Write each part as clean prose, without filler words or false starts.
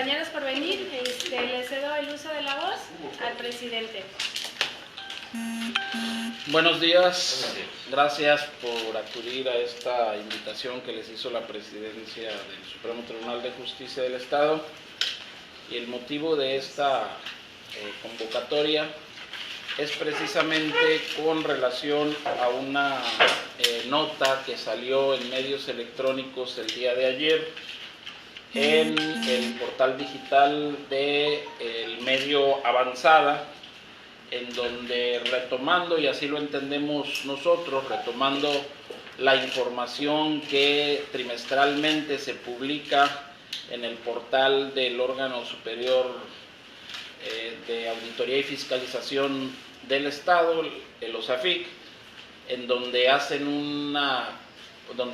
compañeros por venir. Le cedo el uso de la voz al presidente. Buenos días, gracias por acudir a esta invitación que les hizo la Presidencia del Supremo Tribunal de Justicia del Estado. Y el motivo de esta convocatoria es precisamente con relación a una nota que salió en medios electrónicos el día de ayer en el portal digital del medio Avanzada, en donde retomando, y así lo entendemos nosotros, retomando la información que trimestralmente se publica en el portal del órgano superior de Auditoría y Fiscalización del Estado, el OSAFIC, en donde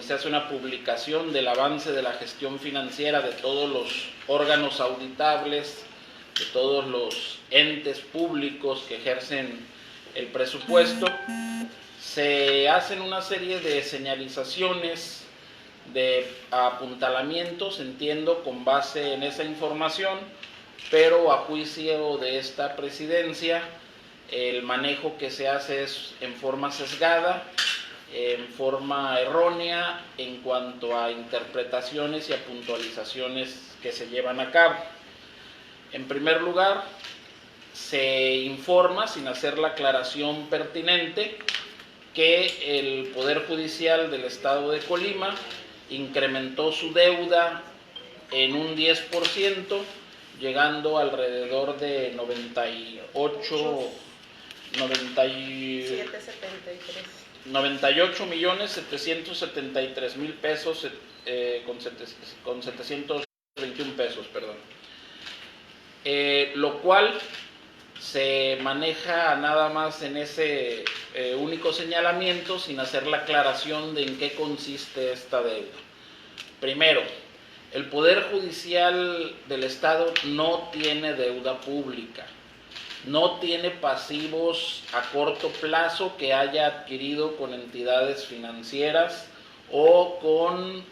se hace una publicación del avance de la gestión financiera de todos los órganos auditables, de todos los entes públicos que ejercen el presupuesto. Se hacen una serie de señalizaciones, de apuntalamientos, entiendo, con base en esa información, pero a juicio de esta presidencia, el manejo que se hace es en forma sesgada, en forma errónea en cuanto a interpretaciones y a puntualizaciones que se llevan a cabo. En primer lugar, se informa, sin hacer la aclaración pertinente, que el Poder Judicial del Estado de Colima incrementó su deuda en un 10%, llegando alrededor de 98.773.000 pesos, con 721 pesos, perdón. Lo cual se maneja nada más en ese único señalamiento, sin hacer la aclaración de en qué consiste esta deuda. Primero, el Poder Judicial del Estado no tiene deuda pública, no tiene pasivos a corto plazo que haya adquirido con entidades financieras o con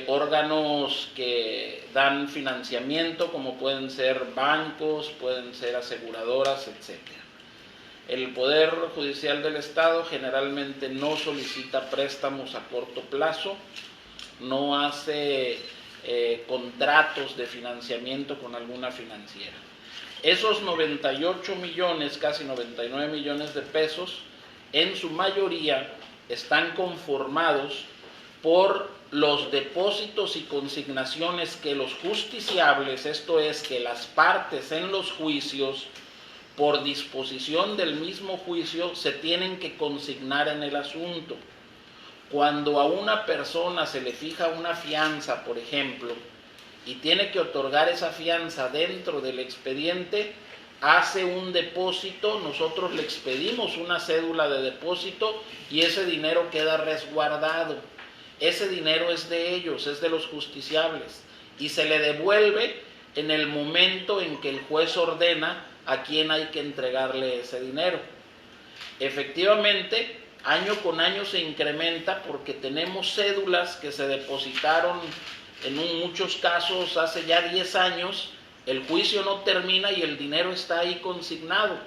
órganos que dan financiamiento, como pueden ser bancos, pueden ser aseguradoras, etc. El Poder Judicial del Estado generalmente no solicita préstamos a corto plazo, no hace contratos de financiamiento con alguna financiera. Esos 98 millones, casi 99 millones de pesos, en su mayoría están conformados por los depósitos y consignaciones que los justiciables, esto es, que las partes en los juicios, por disposición del mismo juicio, se tienen que consignar en el asunto. Cuando a una persona se le fija una fianza, por ejemplo, y tiene que otorgar esa fianza dentro del expediente, hace un depósito, nosotros le expedimos una cédula de depósito y ese dinero queda resguardado. Ese dinero es de ellos, es de los justiciables, y se le devuelve en el momento en que el juez ordena a quién hay que entregarle ese dinero. Efectivamente, año con año se incrementa porque tenemos cédulas que se depositaron en muchos casos hace ya 10 años, el juicio no termina y el dinero está ahí consignado.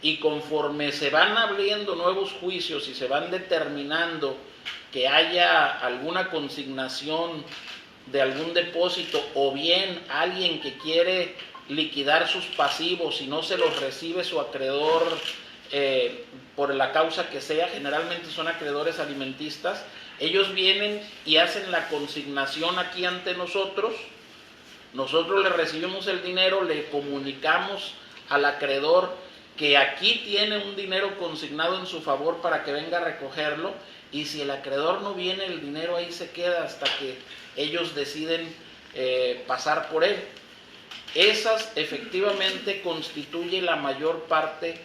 Y conforme se van abriendo nuevos juicios y se van determinando que haya alguna consignación de algún depósito, o bien alguien que quiere liquidar sus pasivos y no se los recibe su acreedor por la causa que sea, generalmente son acreedores alimentistas, ellos vienen y hacen la consignación aquí ante nosotros le recibimos el dinero, le comunicamos al acreedor que aquí tiene un dinero consignado en su favor para que venga a recogerlo, y si el acreedor no viene, el dinero ahí se queda hasta que ellos deciden pasar por él. Esas efectivamente constituye la mayor parte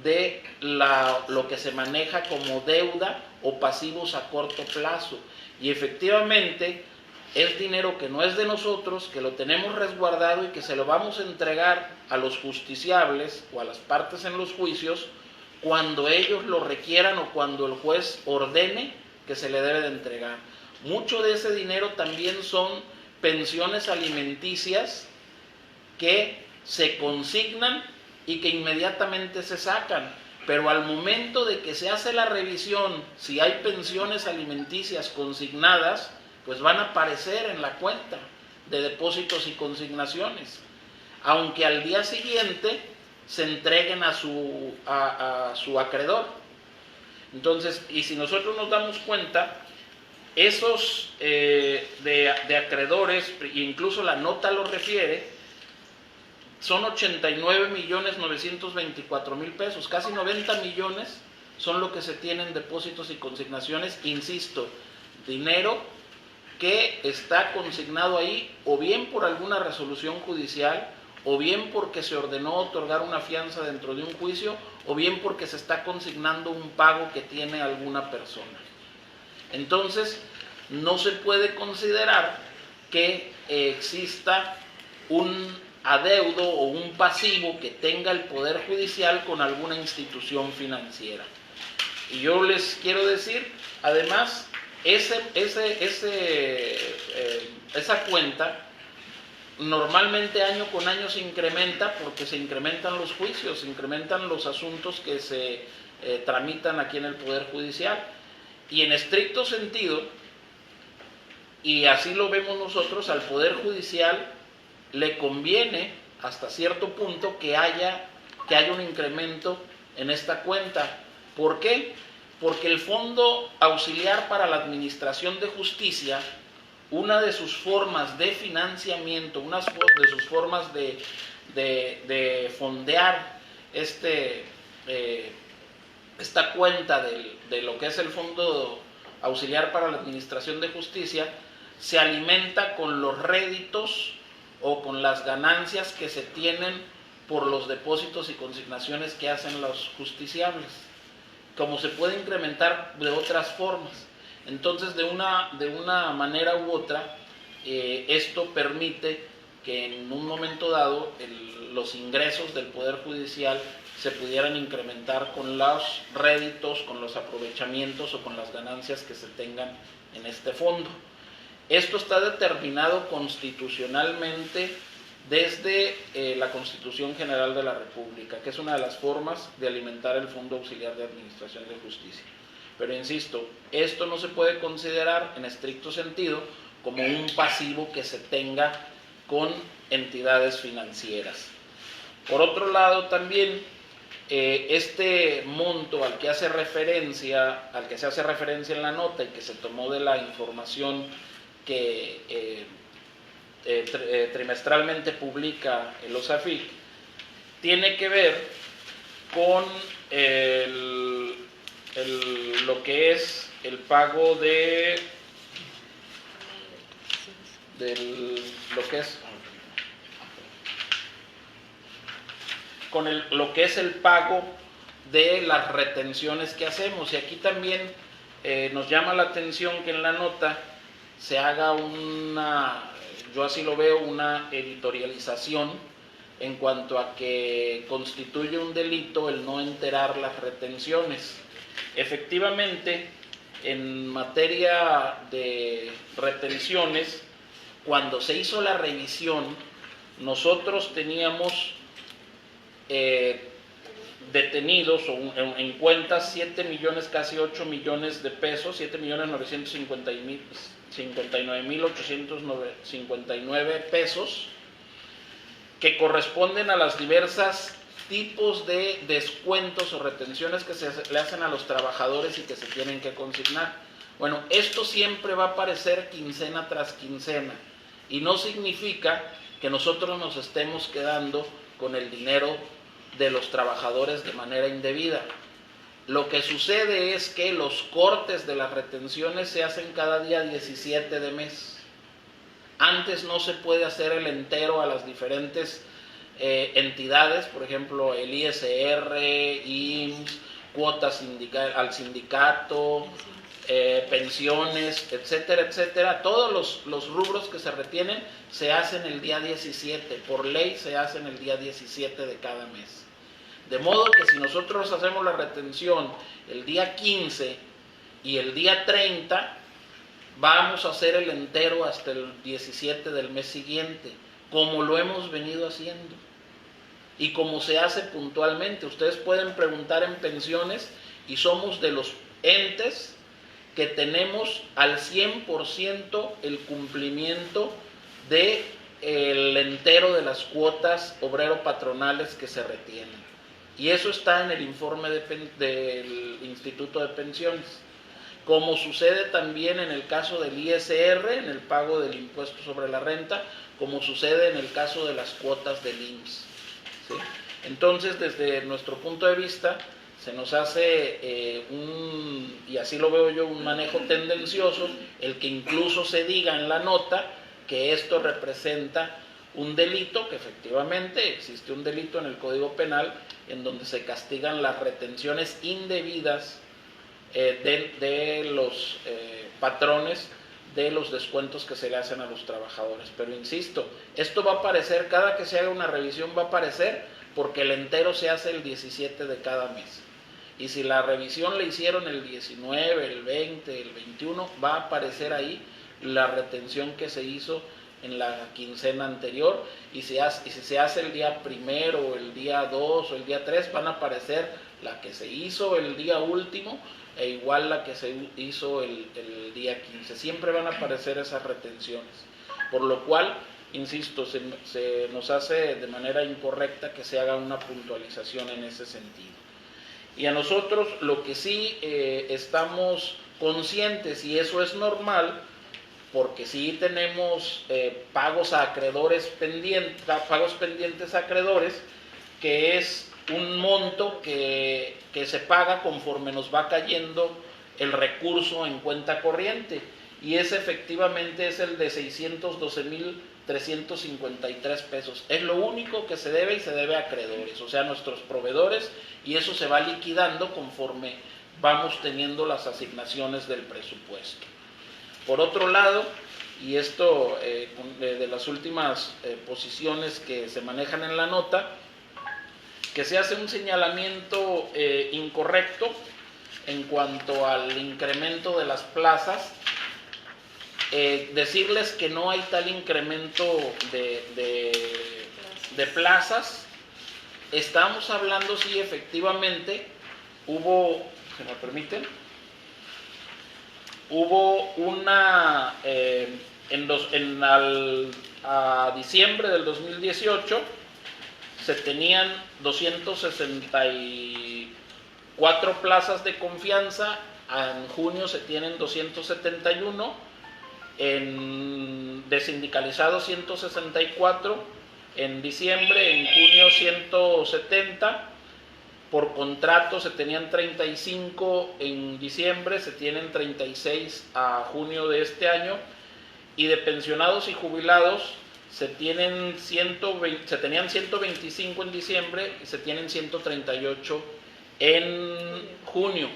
de lo que se maneja como deuda o pasivos a corto plazo, y efectivamente es dinero que no es de nosotros, que lo tenemos resguardado y que se lo vamos a entregar a los justiciables o a las partes en los juicios cuando ellos lo requieran o cuando el juez ordene que se le debe de entregar. Mucho de ese dinero también son pensiones alimenticias que se consignan y que inmediatamente se sacan. Pero al momento de que se hace la revisión, si hay pensiones alimenticias consignadas, pues van a aparecer en la cuenta de depósitos y consignaciones, aunque al día siguiente se entreguen a su acreedor. Entonces, y si nosotros nos damos cuenta, esos de acreedores, incluso la nota lo refiere, son 89.924.000 pesos, casi 90 millones son lo que se tienen en depósitos y consignaciones, insisto, dinero que está consignado ahí o bien por alguna resolución judicial, o bien porque se ordenó otorgar una fianza dentro de un juicio, o bien porque se está consignando un pago que tiene alguna persona. Entonces, no se puede considerar que exista un adeudo o un pasivo que tenga el Poder Judicial con alguna institución financiera. Y yo les quiero decir, además, esa cuenta normalmente año con año se incrementa porque se incrementan los juicios, se incrementan los asuntos que se tramitan aquí en el Poder Judicial. Y en estricto sentido, y así lo vemos nosotros, al Poder Judicial le conviene hasta cierto punto que haya un incremento en esta cuenta. ¿Por qué? Porque el Fondo Auxiliar para la Administración de Justicia, una de sus formas de financiamiento, una de sus formas de fondear esta cuenta de lo que es el Fondo Auxiliar para la Administración de Justicia, se alimenta con los réditos o con las ganancias que se tienen por los depósitos y consignaciones que hacen los justiciables, como se puede incrementar de otras formas. Entonces, de una manera u otra, esto permite que en un momento dado los ingresos del Poder Judicial se pudieran incrementar con los réditos, con los aprovechamientos o con las ganancias que se tengan en este fondo. Esto está determinado constitucionalmente desde la Constitución General de la República, que es una de las formas de alimentar el Fondo Auxiliar de Administración de Justicia. Pero insisto, esto no se puede considerar en estricto sentido como un pasivo que se tenga con entidades financieras. Por otro lado, también este monto al que se hace referencia en la nota y que se tomó de la información que trimestralmente publica el OSAFIC, tiene que ver con lo que es el pago lo que es el pago de las retenciones que hacemos. Y aquí también nos llama la atención que en la nota se haga yo así lo veo, una editorialización en cuanto a que constituye un delito el no enterar las retenciones. Efectivamente, en materia de retenciones, cuando se hizo la revisión, nosotros teníamos detenidos en cuentas 7 millones, casi 8 millones de pesos, 7.959.859 pesos, que corresponden a las diversas tipos de descuentos o retenciones que se le hacen a los trabajadores y que se tienen que consignar. Bueno, esto siempre va a aparecer quincena tras quincena y no significa que nosotros nos estemos quedando con el dinero de los trabajadores de manera indebida. Lo que sucede es que los cortes de las retenciones se hacen cada día 17 de mes. Antes no se puede hacer el entero a las diferentes entidades, por ejemplo, el ISR, IMSS, cuotas al sindicato, pensiones, etcétera, etcétera. Todos los rubros que se retienen se hacen el día 17, por ley se hacen el día 17 de cada mes. De modo que si nosotros hacemos la retención el día 15 y el día 30, vamos a hacer el entero hasta el 17 del mes siguiente. como lo hemos venido haciendo y como se hace puntualmente. Ustedes pueden preguntar en pensiones y somos de los entes que tenemos al 100% el cumplimiento del entero de las cuotas obrero-patronales que se retienen. Y eso está en el informe del Instituto de Pensiones. Como sucede también en el caso del ISR, en el pago del impuesto sobre la renta, como sucede en el caso de las cuotas del IMSS. ¿Sí? Entonces, desde nuestro punto de vista, se nos hace y así lo veo yo, un manejo tendencioso, el que incluso se diga en la nota que esto representa un delito, que efectivamente existe un delito en el Código Penal, en donde se castigan las retenciones indebidas de los patrones de los descuentos que se le hacen a los trabajadores. Pero insisto, esto va a aparecer, cada que se haga una revisión va a aparecer, porque el entero se hace el 17 de cada mes. Y si la revisión la hicieron el 19, el 20, el 21, va a aparecer ahí la retención que se hizo en la quincena anterior, y si se hace el día primero, o el día 2, o el día 3, van a aparecer la que se hizo el día último, e igual la que se hizo el día 15. Siempre van a aparecer esas retenciones, por lo cual, insisto, se nos hace de manera incorrecta que se haga una puntualización en ese sentido. Y a nosotros lo que sí estamos conscientes, y eso es normal, porque sí tenemos pagos a acreedores pagos pendientes a acreedores, que es un monto que se paga conforme nos va cayendo el recurso en cuenta corriente, y ese efectivamente es el de 612,353 pesos. Es lo único que se debe, y se debe a acreedores, o sea, nuestros proveedores, y eso se va liquidando conforme vamos teniendo las asignaciones del presupuesto. Por otro lado, y esto de las últimas posiciones que se manejan en la nota, que se hace un señalamiento incorrecto en cuanto al incremento de las plazas. Decirles que no hay tal incremento de plazas. Estamos hablando, sí, efectivamente, hubo, ¿se me permiten? Hubo una, a diciembre del 2018, se tenían 264 plazas de confianza, en junio se tienen 271, de sindicalizados 164, en diciembre, en junio 170, por contrato se tenían 35 en diciembre, se tienen 36 a junio de este año, y de pensionados y jubilados se tenían 125 en diciembre y se tienen 138 en junio.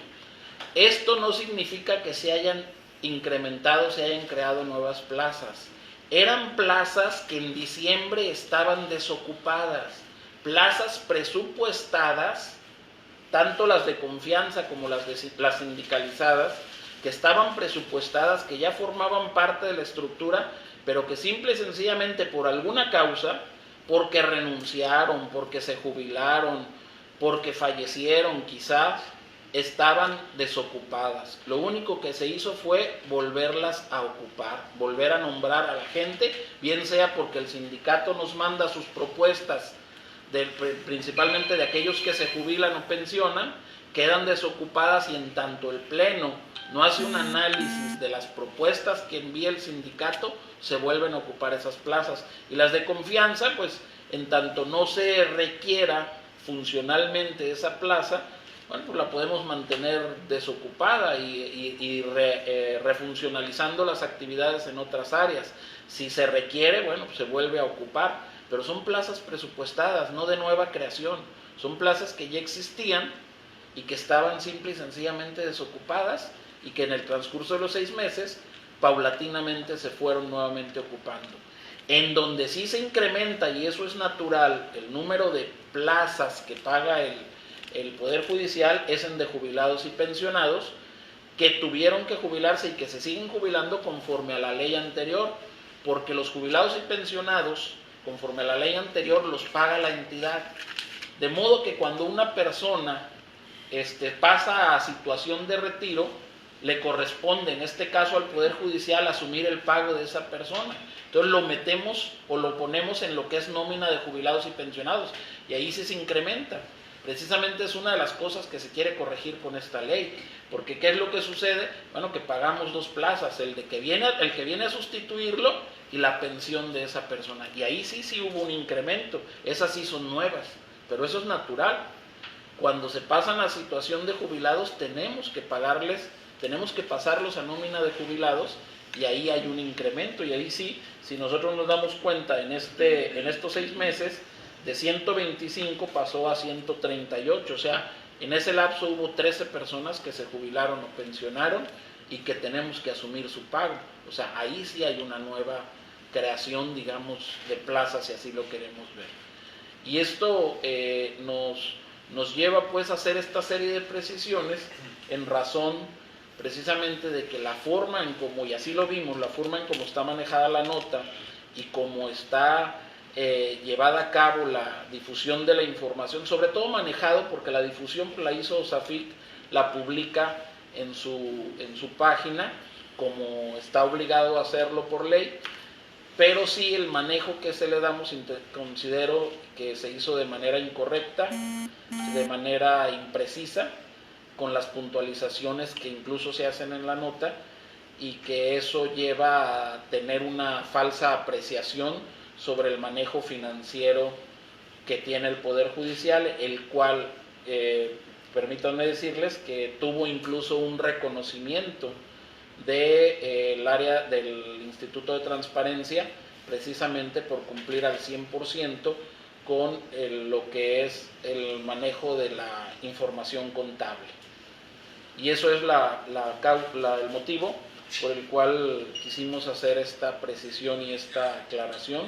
Esto no significa que se hayan incrementado, se hayan creado nuevas plazas. Eran plazas que en diciembre estaban desocupadas, plazas presupuestadas, tanto las de confianza como las sindicalizadas, que estaban presupuestadas, que ya formaban parte de la estructura, pero que simple y sencillamente por alguna causa, porque renunciaron, porque se jubilaron, porque fallecieron quizás, estaban desocupadas. Lo único que se hizo fue volverlas a ocupar, volver a nombrar a la gente, bien sea porque el sindicato nos manda sus propuestas, principalmente de aquellos que se jubilan o pensionan, quedan desocupadas, y en tanto el Pleno no hace un análisis de las propuestas que envía el sindicato, se vuelven a ocupar esas plazas. Y las de confianza, pues en tanto no se requiera funcionalmente esa plaza, bueno, pues la podemos mantener desocupada y refuncionalizando las actividades en otras áreas. Si se requiere, bueno, pues se vuelve a ocupar. Pero son plazas presupuestadas, no de nueva creación. Son plazas que ya existían y que estaban simple y sencillamente desocupadas, y que en el transcurso de los 6 meses paulatinamente se fueron nuevamente ocupando. En donde sí se incrementa, y eso es natural, el número de plazas que paga el Poder Judicial es en de jubilados y pensionados, que tuvieron que jubilarse y que se siguen jubilando conforme a la ley anterior, porque los jubilados y pensionados conforme a la ley anterior, los paga la entidad. De modo que cuando una persona pasa a situación de retiro, le corresponde, en este caso al Poder Judicial, asumir el pago de esa persona. Entonces lo metemos o lo ponemos en lo que es nómina de jubilados y pensionados, y ahí sí se incrementa. Precisamente es una de las cosas que se quiere corregir con esta ley, porque ¿qué es lo que sucede? Bueno, que pagamos dos plazas, el que viene a sustituirlo y la pensión de esa persona, y ahí sí hubo un incremento, esas sí son nuevas, pero eso es natural. Cuando se pasan a situación de jubilados tenemos que pagarles, tenemos que pasarlos a nómina de jubilados, y ahí hay un incremento, y ahí sí, si nosotros nos damos cuenta en estos 6 meses, de 125 pasó a 138, o sea, en ese lapso hubo 13 personas que se jubilaron o pensionaron y que tenemos que asumir su pago. O sea, ahí sí hay una nueva creación, digamos, de plazas, si así lo queremos ver. Y esto nos lleva pues a hacer esta serie de precisiones en razón precisamente de que la forma en como, y así lo vimos, la forma en cómo está manejada la nota y cómo está llevada a cabo la difusión de la información, sobre todo manejado porque la difusión la hizo SAFIC, la publica en su página, como está obligado a hacerlo por ley, pero sí el manejo que se le damos considero que se hizo de manera incorrecta, de manera imprecisa, con las puntualizaciones que incluso se hacen en la nota, y que eso lleva a tener una falsa apreciación sobre el manejo financiero que tiene el Poder Judicial, el cual, permítanme decirles, que tuvo incluso un reconocimiento del área del Instituto de Transparencia, precisamente por cumplir al 100% con lo que es el manejo de la información contable. Y eso es el motivo por el cual quisimos hacer esta precisión y esta aclaración,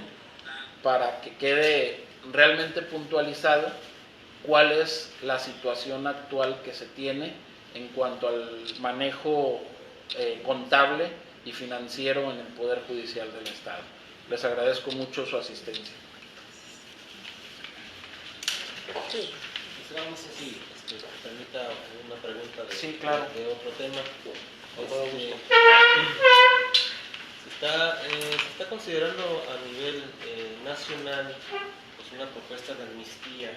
para que quede realmente puntualizado cuál es la situación actual que se tiene en cuanto al manejo contable y financiero en el Poder Judicial del Estado. Les agradezco mucho su asistencia. Sí. No sé si permita una pregunta sí, claro, de otro tema. Se está considerando a nivel nacional pues una propuesta de amnistía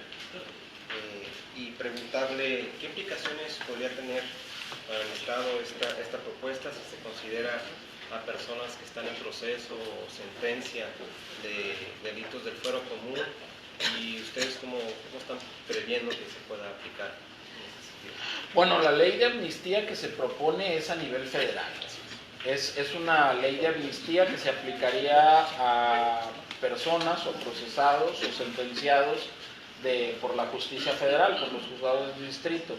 y preguntarle qué implicaciones podría tener para el Estado esta propuesta, si se considera a personas que están en proceso o sentencia de delitos del fuero común, y ustedes cómo están previendo que se pueda aplicar en ese sentido. Bueno, la ley de amnistía que se propone es a nivel federal. Es una ley de amnistía que se aplicaría a personas o procesados o sentenciados por la justicia federal, por los juzgados de distrito.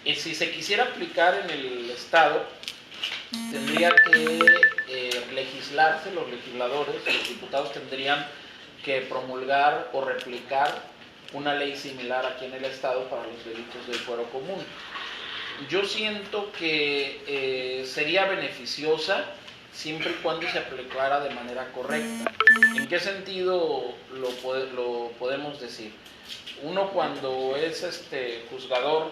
Y si se quisiera aplicar en el Estado, tendría que legislarse, los legisladores, los diputados tendrían que promulgar o replicar una ley similar aquí en el Estado para los delitos del fuero común. Yo siento que sería beneficiosa siempre y cuando se aplicara de manera correcta. ¿En qué sentido lo podemos decir? Uno, cuando es juzgador,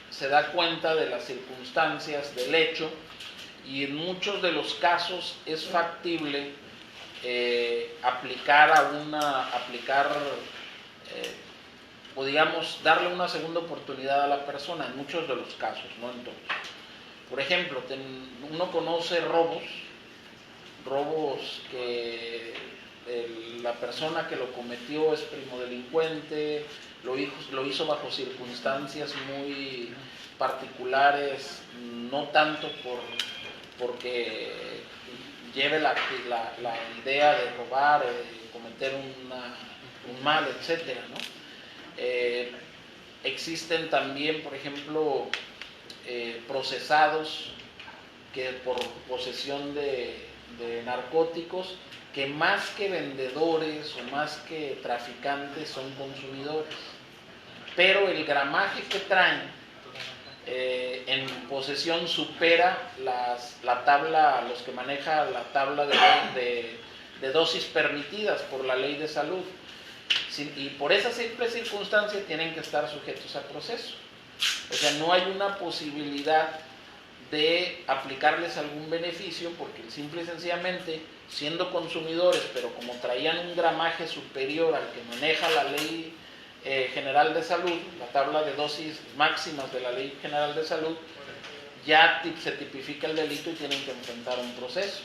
se da cuenta de las circunstancias del hecho, y en muchos de los casos es factible o digamos darle una segunda oportunidad a la persona, en muchos de los casos, no en todos. Por ejemplo, uno conoce robos que la persona que lo cometió es primodelincuente, lo hizo bajo circunstancias muy particulares, no tanto porque lleve la idea de robar, de cometer un mal, etcétera, ¿no? Existen también, por ejemplo, procesados que por posesión de narcóticos, que más que vendedores o más que traficantes son consumidores, pero el gramaje que traen en posesión supera los que maneja la tabla de dosis permitidas por la ley de salud. Y por esa simple circunstancia tienen que estar sujetos a proceso. O sea, no hay una posibilidad de aplicarles algún beneficio porque simple y sencillamente, siendo consumidores, pero como traían un gramaje superior al que maneja la ley general de salud, la tabla de dosis máximas de la ley general de salud, ya se tipifica el delito y tienen que enfrentar un proceso.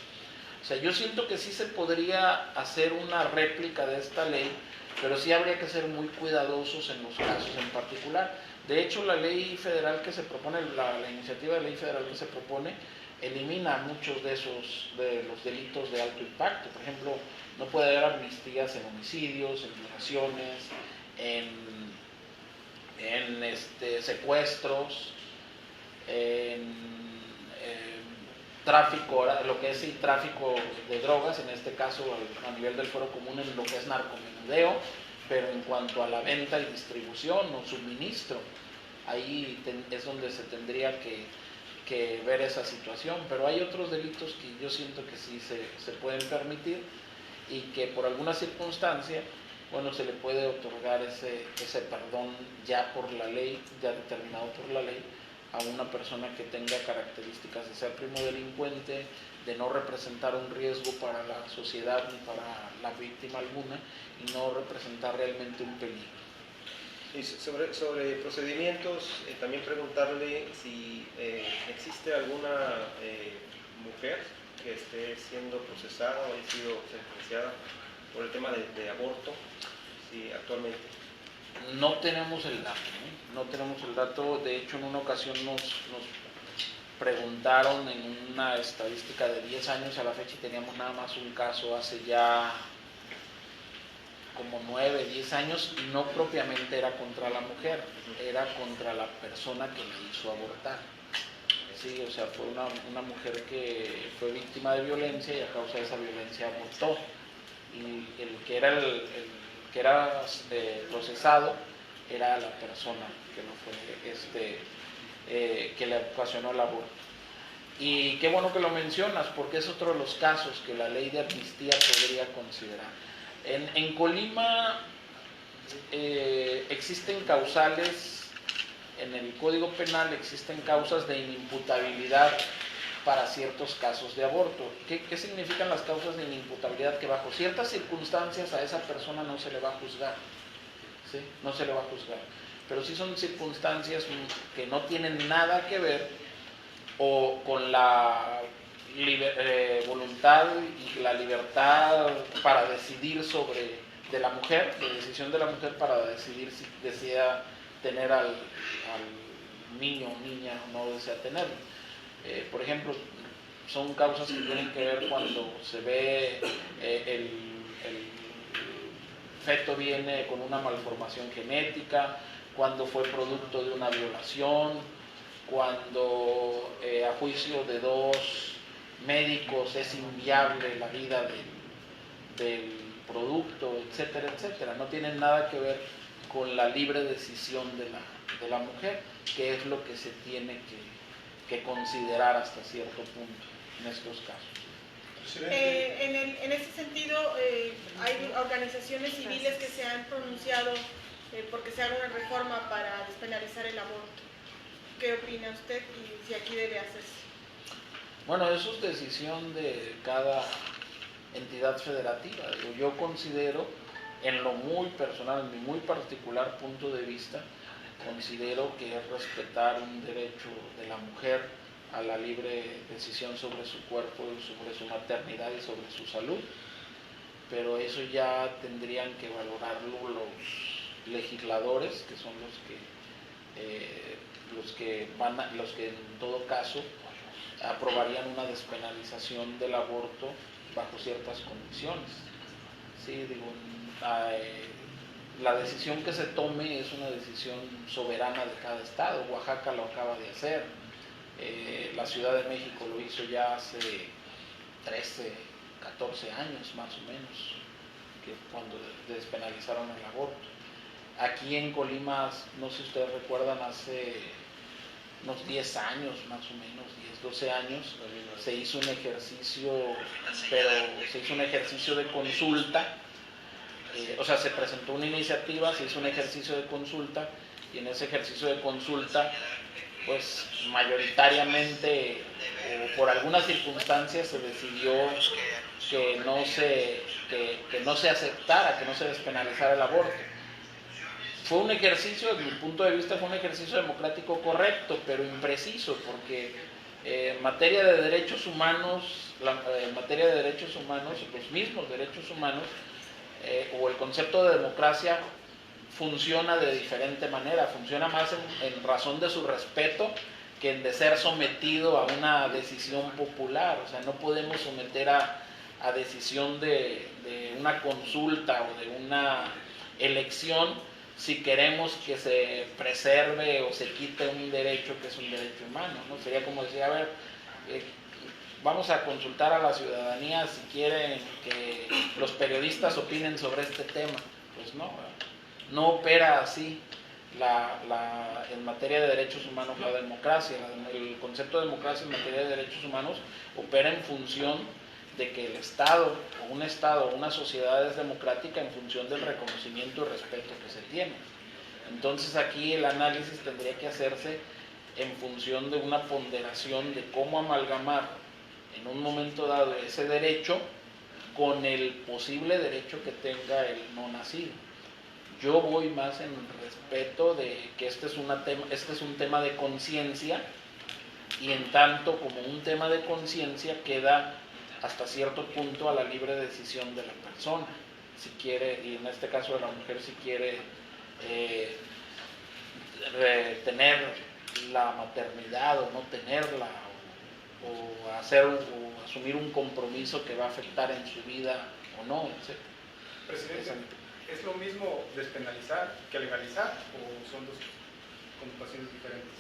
O sea, yo siento que sí se podría hacer una réplica de esta ley, pero sí habría que ser muy cuidadosos en los casos en particular. De hecho, la ley federal que se propone, la iniciativa de ley federal que se propone, elimina muchos de los delitos de alto impacto. Por ejemplo, no puede haber amnistías en homicidios, en violaciones, en secuestros, en tráfico, lo que es el tráfico de drogas, en este caso a nivel del fuero común en lo que es narcomenudeo, pero en cuanto a la venta y distribución o suministro, ahí es donde se tendría que ver esa situación. Pero hay otros delitos que yo siento que sí se pueden permitir y que por alguna circunstancia, bueno, se le puede otorgar ese perdón ya por la ley, ya determinado por la ley, a una persona que tenga características de ser primo delincuente, de no representar un riesgo para la sociedad ni para la víctima alguna y no representar realmente un peligro. Y sobre procedimientos, también preguntarle si existe alguna mujer que esté siendo procesada o haya sido sentenciada por el tema de aborto, sí, actualmente. No tenemos el dato, ¿no? No tenemos el dato. De hecho, en una ocasión nos preguntaron en una estadística de 10 años a la fecha y teníamos nada más un caso hace ya como 9, 10 años, y no propiamente era contra la mujer, era contra la persona que le hizo abortar. Sí, o sea, fue una mujer que fue víctima de violencia y a causa de esa violencia abortó. Y el que era procesado era la persona que no fue que le ocasionó el aborto. Y qué bueno que lo mencionas, porque es otro de los casos que la ley de amnistía podría considerar. En Colima existen causales, en el Código Penal existen causas de inimputabilidad para ciertos casos de aborto. ¿Qué significan las causas de inimputabilidad? Que bajo ciertas circunstancias a esa persona no se le va a juzgar, ¿sí? No se le va a juzgar. Pero sí son circunstancias que no tienen nada que ver o con la voluntad y la libertad para decidir de la mujer, de decisión de la mujer para decidir si desea tener al niño o niña o no desea tenerlo. Por ejemplo, son causas que tienen que ver cuando se ve el feto viene con una malformación genética, cuando fue producto de una violación, cuando a juicio de dos médicos es inviable la vida del producto, etcétera, etcétera. No tienen nada que ver con la libre decisión de la mujer, que es lo que se tiene que considerar hasta cierto punto en estos casos. En ese sentido, hay organizaciones civiles que se han pronunciado porque se haga una reforma para despenalizar el aborto. ¿Qué opina usted y si aquí debe hacerse? Bueno, eso es decisión de cada entidad federativa. Yo considero, en lo muy personal, en mi muy particular punto de vista, considero que es respetar un derecho de la mujer a la libre decisión sobre su cuerpo, sobre su maternidad y sobre su salud, pero eso ya tendrían que valorarlo los legisladores, que son los que en todo caso aprobarían una despenalización del aborto bajo ciertas condiciones. Sí, digo, la decisión que se tome es una decisión soberana de cada estado. Oaxaca lo acaba de hacer, la Ciudad de México lo hizo ya hace 13, 14 años más o menos, que cuando despenalizaron el aborto. Aquí en Colima, no sé si ustedes recuerdan, hace unos 10 años más o menos, 10, 12 años, se hizo un ejercicio, pero se hizo un ejercicio de consulta, o sea, se presentó una iniciativa, se hizo un ejercicio de consulta, y en ese ejercicio de consulta, pues mayoritariamente, por algunas circunstancias, se decidió que no se aceptara, que no se despenalizara el aborto. Fue un ejercicio, desde mi punto de vista, fue un ejercicio democrático correcto, pero impreciso, porque en materia de derechos humanos, los mismos derechos humanos, o el concepto de democracia funciona de diferente manera, funciona más en razón de su respeto que en de ser sometido a una decisión popular. O sea, no podemos someter a decisión de una consulta o de una elección si queremos que se preserve o se quite un derecho que es un derecho humano, ¿no? Sería como decir, a ver, vamos a consultar a la ciudadanía si quieren que los periodistas opinen sobre este tema. Pues no opera así en materia de derechos humanos la democracia. El concepto de democracia en materia de derechos humanos opera en función de que el Estado o una sociedad es democrática en función del reconocimiento y respeto que se tiene. Entonces aquí el análisis tendría que hacerse en función de una ponderación de cómo amalgamar en un momento dado ese derecho con el posible derecho que tenga el no nacido. Yo voy más en respeto de que este es un tema de conciencia, y en tanto como un tema de conciencia queda hasta cierto punto a la libre decisión de la persona, si quiere, y en este caso de la mujer, si quiere tener la maternidad o no tenerla, o asumir un compromiso que va a afectar en su vida o no, etc. Presidente, ¿es lo mismo despenalizar que legalizar o son dos connotaciones diferentes?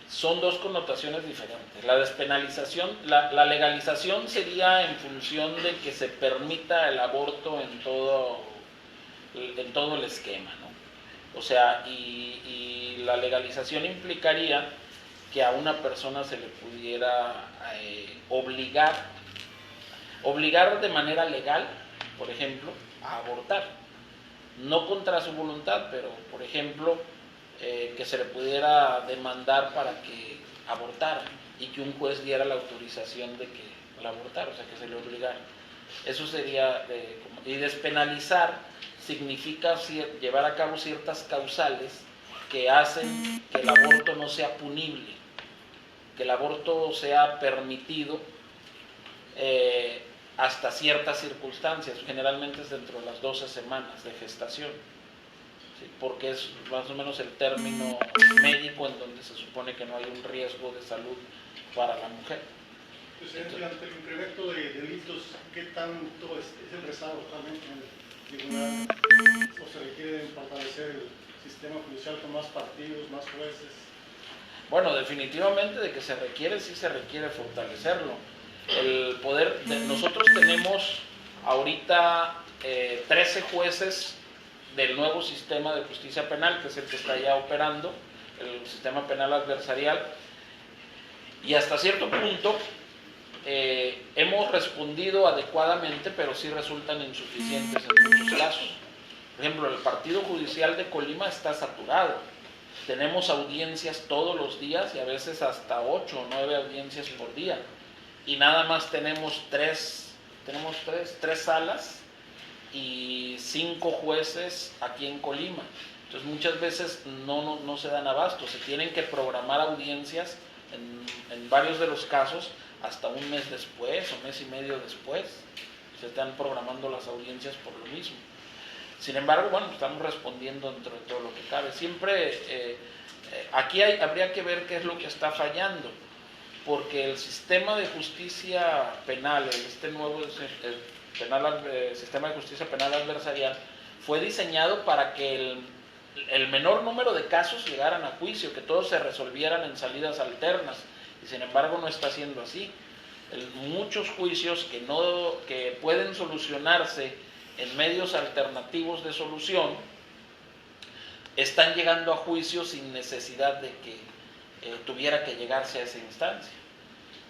Son dos connotaciones diferentes. La despenalización, la legalización sería en función de que se permita el aborto en todo el esquema, ¿no? O sea, y la legalización implicaría que a una persona se le pudiera obligar de manera legal, por ejemplo, a abortar. No contra su voluntad, pero, por ejemplo, que se le pudiera demandar para que abortara y que un juez diera la autorización de que la abortara, o sea, que se le obligara. Eso sería, y despenalizar significa llevar a cabo ciertas causales que hacen que el aborto no sea punible, que el aborto sea permitido hasta ciertas circunstancias, generalmente es dentro de las 12 semanas de gestación. ¿Sí? Porque es más o menos el término médico en donde se supone que no hay un riesgo de salud para la mujer. Presidente, ante el incremento de delitos, ¿qué tanto es el rezado actualmente en el tribunal? ¿O se requiere fortalecer el sistema judicial con más partidos, más jueces? Bueno, definitivamente de que se requiere, sí se requiere fortalecerlo. El poder, nosotros tenemos ahorita 13 jueces del nuevo sistema de justicia penal, que es el que está ya operando, el sistema penal adversarial, y hasta cierto punto hemos respondido adecuadamente, pero sí resultan insuficientes en muchos casos. Por ejemplo, el Partido Judicial de Colima está saturado. Tenemos audiencias todos los días y a veces hasta 8 o 9 audiencias por día. Y nada más tenemos tres salas y 5 jueces aquí en Colima. Entonces muchas veces no se dan abasto, se tienen que programar audiencias en varios de los casos hasta un mes después o mes y medio después. Se están programando las audiencias por lo mismo. Sin embargo, bueno, estamos respondiendo dentro de todo lo que cabe. Siempre aquí habría que ver qué es lo que está fallando, porque el sistema de justicia penal, este nuevo sistema de justicia penal adversarial, fue diseñado para que el menor número de casos llegaran a juicio, que todos se resolvieran en salidas alternas, y sin embargo no está siendo así. Muchos juicios que pueden solucionarse en medios alternativos de solución están llegando a juicio sin necesidad de tuviera que llegarse a esa instancia.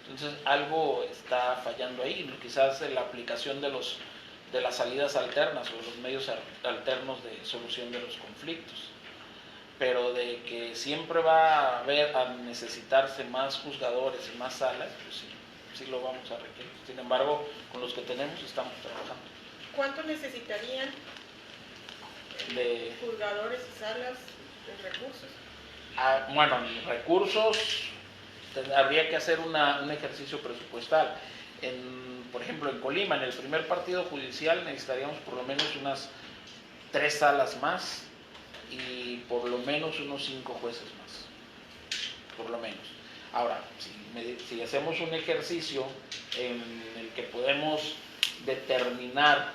Entonces algo está fallando ahí, ¿no? Quizás en la aplicación de las salidas alternas o de los medios alternos de solución de los conflictos, pero de que siempre va a necesitarse más juzgadores y más salas, pues sí lo vamos a requerir. Sin embargo, con los que tenemos estamos trabajando. ¿Cuánto necesitarían De, juzgadores y salas de recursos? bueno, recursos, habría que hacer un ejercicio presupuestal. Por ejemplo, en Colima, en el primer partido judicial necesitaríamos por lo menos unas 3 salas más y por lo menos unos 5 jueces más, por lo menos. Ahora, si hacemos un ejercicio en el que podemos determinar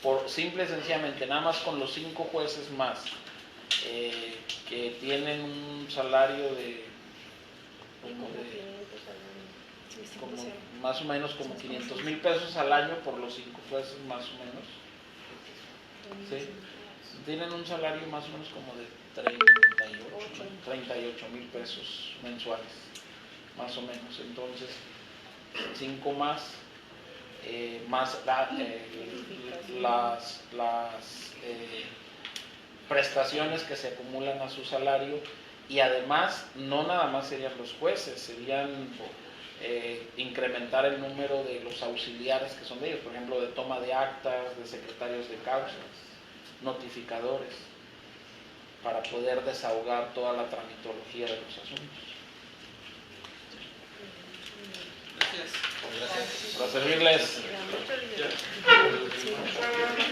por simple y sencillamente, nada más con los 5 jueces más, que tienen un salario de más o menos como 500,000 pesos al año por los 5 jueces más o menos, ¿sí? Tienen un salario más o menos como de 38,000 pesos mensuales, más o menos. Entonces, 5 más, más las prestaciones que se acumulan a su salario, y además no nada más serían los jueces, serían incrementar el número de los auxiliares que son de ellos, por ejemplo, de toma de actas, de secretarios de causas, notificadores, para poder desahogar toda la tramitología de los asuntos. Gracias. Para servirles.